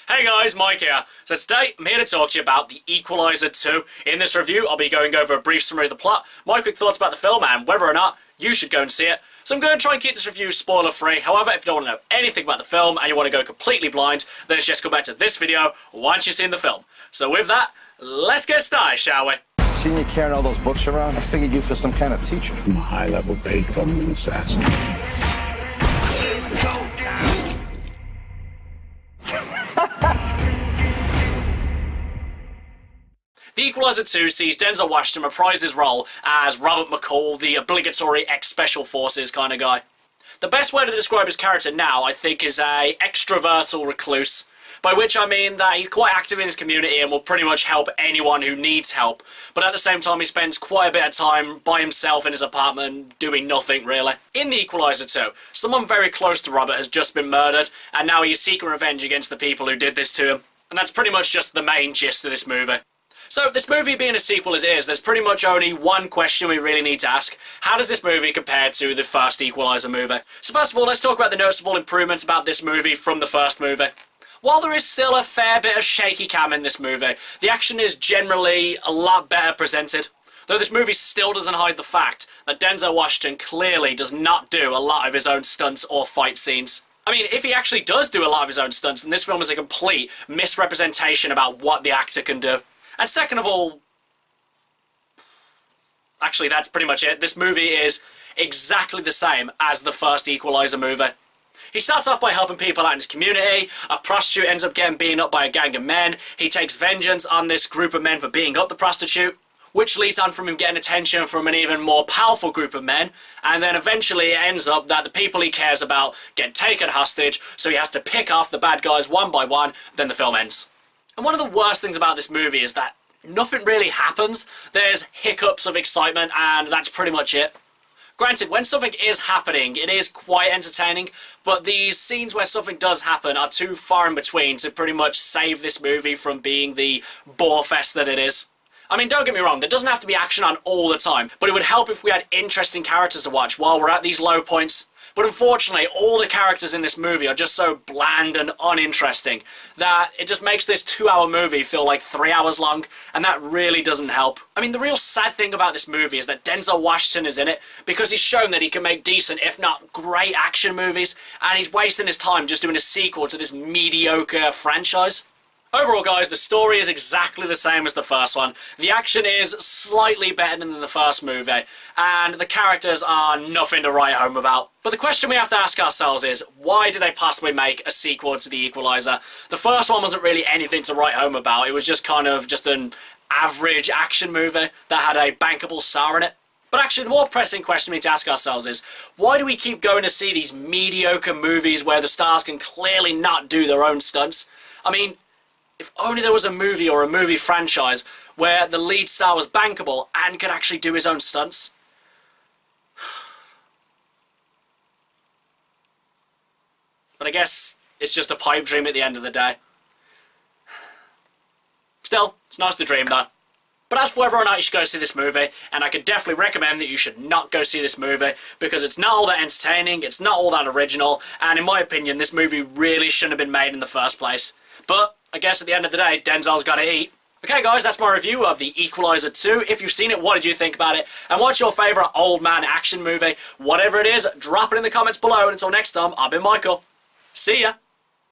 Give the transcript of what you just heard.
Hey guys, Mike here. So today, I'm here to talk to you about The Equalizer 2. In this review, I'll be going over a brief summary of the plot, my quick thoughts about the film, and whether or not you should go and see it. So I'm going to try and keep this review spoiler-free. However, if you don't want to know anything about the film, and you want to go completely blind, then it's just go back to this video once you've seen the film. So with that, let's get started, shall we? Seeing you carrying all those books around, I figured you for some kind of teacher. I'm a high-level paid government assassin. It's go time. The Equalizer 2 sees Denzel Washington reprise his role as Robert McCall, the obligatory ex-Special Forces kind of guy. The best way to describe his character now, I think, is a extrovertal recluse, by which I mean that he's quite active in his community and will pretty much help anyone who needs help, but at the same time he spends quite a bit of time by himself in his apartment doing nothing really. In The Equalizer 2, someone very close to Robert has just been murdered, and now he is seeking revenge against the people who did this to him, and that's pretty much just the main gist of this movie. So, this movie being a sequel as it is, there's pretty much only one question we really need to ask. How does this movie compare to the first Equalizer movie? So first of all, let's talk about the noticeable improvements about this movie from the first movie. While there is still a fair bit of shaky cam in this movie, the action is generally a lot better presented. Though this movie still doesn't hide the fact that Denzel Washington clearly does not do a lot of his own stunts or fight scenes. I mean, if he actually does do a lot of his own stunts, then this film is a complete misrepresentation about what the actor can do. And second of all, actually that's pretty much it. This movie is exactly the same as the first Equalizer movie. He starts off by helping people out in his community, a prostitute ends up getting beaten up by a gang of men, he takes vengeance on this group of men for beating up the prostitute, which leads on from him getting attention from an even more powerful group of men, and then eventually it ends up that the people he cares about get taken hostage, so he has to pick off the bad guys one by one, then the film ends. And one of the worst things about this movie is that nothing really happens. There's hiccups of excitement, and that's pretty much it. Granted, when something is happening, it is quite entertaining, but these scenes where something does happen are too far in between to pretty much save this movie from being the bore fest that it is. I mean, don't get me wrong, there doesn't have to be action on all the time, but it would help if we had interesting characters to watch while we're at these low points. But unfortunately, all the characters in this movie are just so bland and uninteresting that it just makes this 2-hour movie feel like 3 hours long, and that really doesn't help. I mean, the real sad thing about this movie is that Denzel Washington is in it because he's shown that he can make decent, if not great, action movies, and he's wasting his time just doing a sequel to this mediocre franchise. Overall, guys, the story is exactly the same as the first one. The action is slightly better than the first movie, and the characters are nothing to write home about. But the question we have to ask ourselves is, why did they possibly make a sequel to The Equalizer? The first one wasn't really anything to write home about. It was just kind of just an average action movie that had a bankable star in it. But actually, the more pressing question we need to ask ourselves is, why do we keep going to see these mediocre movies where the stars can clearly not do their own stunts? I mean, if only there was a movie or a movie franchise where the lead star was bankable and could actually do his own stunts. But I guess it's just a pipe dream at the end of the day. Still, it's nice to dream though. But as for whether or not you should go see this movie, and I could definitely recommend that you should not go see this movie, because it's not all that entertaining, it's not all that original, and in my opinion, this movie really shouldn't have been made in the first place. But I guess at the end of the day, Denzel's got to eat. Okay guys, that's my review of The Equalizer 2. If you've seen it, what did you think about it? And what's your favourite old man action movie? Whatever it is, drop it in the comments below. And until next time, I've been Michael. See ya!